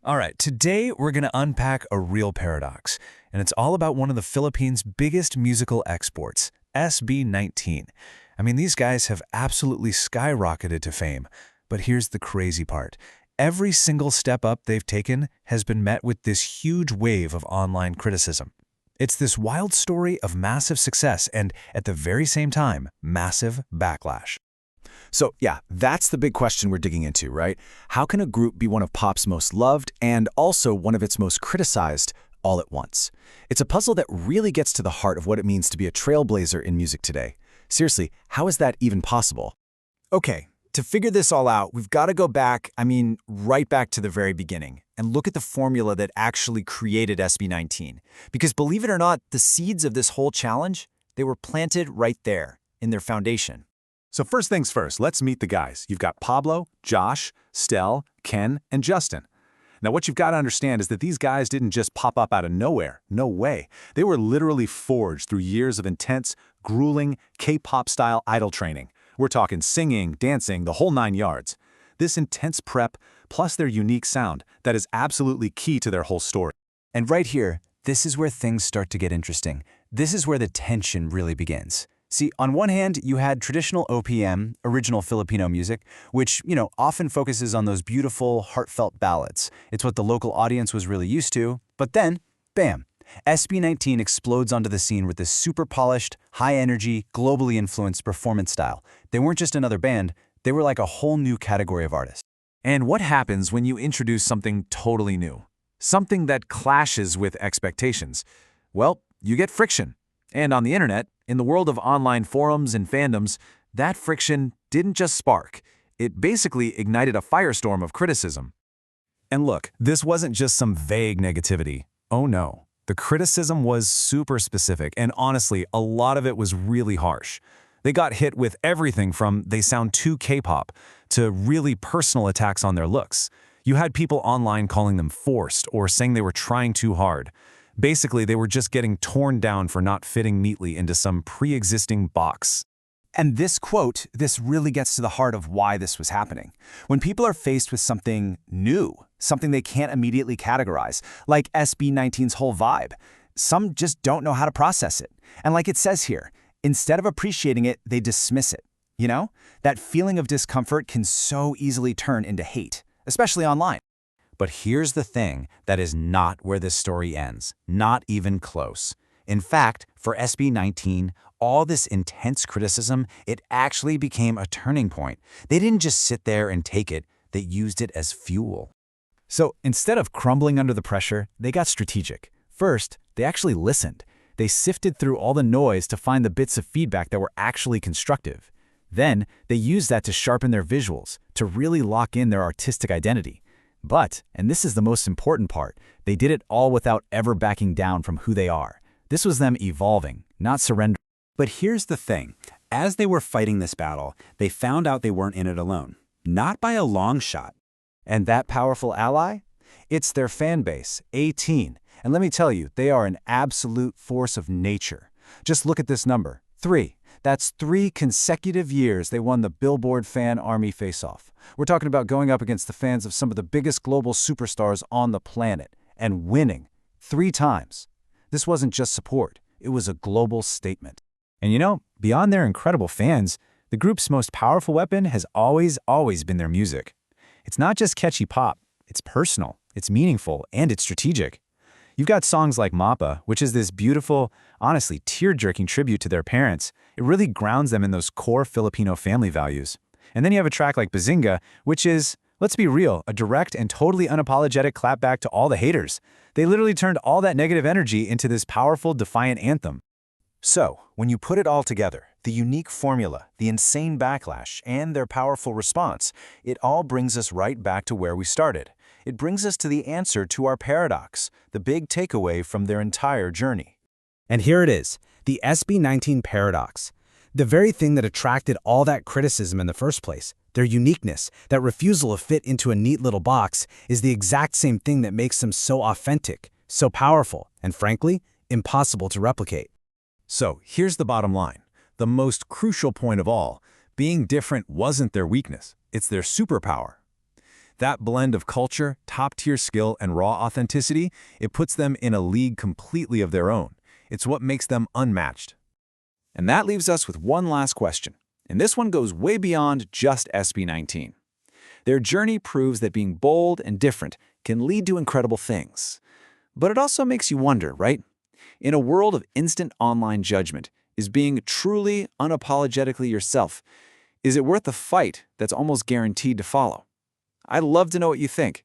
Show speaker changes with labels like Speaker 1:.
Speaker 1: All right, today we're going to unpack a real paradox, and it's all about one of the Philippines' biggest musical exports, SB19. I mean, these guys have absolutely skyrocketed to fame, but here's the crazy part. Every single step up they've taken has been met with this huge wave of online criticism. It's this wild story of massive success and, at the very same time, massive backlash.
Speaker 2: So yeah, that's the big question we're digging into, right? How can a group be one of pop's most loved and also one of its most criticized all at once? It's a puzzle that really gets to the heart of what it means to be a trailblazer in music today. Seriously, how is that even possible?
Speaker 3: Okay, to figure this all out, we've got to go back, right back to the very beginning and look at the formula that actually created SB19. Because believe it or not, the seeds of this whole challenge, they were planted right there in their foundation.
Speaker 2: So first things first, let's meet the guys. You've got Pablo, Josh, Stel, Ken, and Justin. Now what you've got to understand is that these guys didn't just pop up out of nowhere. No way. They were literally forged through years of intense, grueling, K-pop-style idol training. We're talking singing, dancing, the whole 9 yards. This intense prep, plus their unique sound, that is absolutely key to their whole story.
Speaker 1: And right here, this is where things start to get interesting. This is where the tension really begins. See, on one hand, you had traditional OPM, original Filipino music, which, often focuses on those beautiful, heartfelt ballads. It's what the local audience was really used to. But then, bam, SB19 explodes onto the scene with this super polished, high-energy, globally influenced performance style. They weren't just another band, they were like a whole new category of artists.
Speaker 2: And what happens when you introduce something totally new? Something that clashes with expectations? Well, you get friction. And on the internet, in the world of online forums and fandoms, that friction didn't just spark. It basically ignited a firestorm of criticism.
Speaker 1: And look, this wasn't just some vague negativity. Oh no. The criticism was super specific, and honestly, a lot of it was really harsh. They got hit with everything from they sound too K-pop to really personal attacks on their looks. You had people online calling them forced or saying they were trying too hard. Basically, they were just getting torn down for not fitting neatly into some pre-existing box.
Speaker 3: And this quote, this really gets to the heart of why this was happening. When people are faced with something new, something they can't immediately categorize, like SB19's whole vibe, some just don't know how to process it. And like it says here, instead of appreciating it, they dismiss it. That feeling of discomfort can so easily turn into hate, especially online.
Speaker 1: But here's the thing, that is not where this story ends, not even close. In fact, for SB19, all this intense criticism, it actually became a turning point. They didn't just sit there and take it, they used it as fuel.
Speaker 3: So instead of crumbling under the pressure, they got strategic. First, they actually listened. They sifted through all the noise to find the bits of feedback that were actually constructive. Then, they used that to sharpen their visuals, to really lock in their artistic identity. But, and this is the most important part, they did it all without ever backing down from who they are. This was them evolving, not surrendering.
Speaker 4: But here's the thing. As they were fighting this battle, they found out they weren't in it alone. Not by a long shot.
Speaker 3: And that powerful ally? It's their fan base, 18. And let me tell you, they are an absolute force of nature. Just look at this number, 3. That's 3 consecutive years they won the Billboard Fan Army Face-Off. We're talking about going up against the fans of some of the biggest global superstars on the planet and winning 3 times. This wasn't just support, it was a global statement.
Speaker 1: And beyond their incredible fans, the group's most powerful weapon has always been their music. It's not just catchy pop, it's personal, it's meaningful, and it's strategic. You've got songs like Mapa, which is this beautiful, honestly tear-jerking tribute to their parents. It really grounds them in those core Filipino family values. And then you have a track like Bazinga, which is, let's be real, a direct and totally unapologetic clapback to all the haters. They literally turned all that negative energy into this powerful, defiant anthem. So, when you put it all together, the unique formula, the insane backlash, and their powerful response, it all brings us right back to where we started. It brings us to the answer to our paradox, the big takeaway from their entire journey.
Speaker 3: And here it is, the SB19 paradox. The very thing that attracted all that criticism in the first place, their uniqueness, that refusal to fit into a neat little box, is the exact same thing that makes them so authentic, so powerful, and frankly, impossible to replicate.
Speaker 1: So here's the bottom line. The most crucial point of all, being different wasn't their weakness, it's their superpower.
Speaker 3: That blend of culture, top-tier skill, and raw authenticity, it puts them in a league completely of their own. It's what makes them unmatched.
Speaker 1: And that leaves us with one last question. And this one goes way beyond just SB19. Their journey proves that being bold and different can lead to incredible things. But it also makes you wonder, right? In a world of instant online judgment, is being truly, unapologetically yourself, is it worth the fight that's almost guaranteed to follow? I'd love to know what you think.